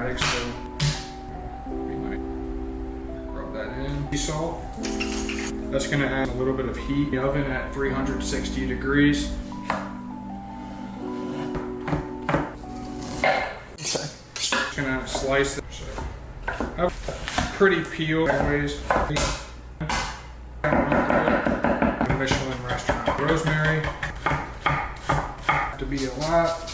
So we might rub that in. Sea salt. That's going to add a little bit of heat. The oven at 360 degrees. Just going to slice it. So have pretty peel anyways. Michelin restaurant. Rosemary. To be a lot.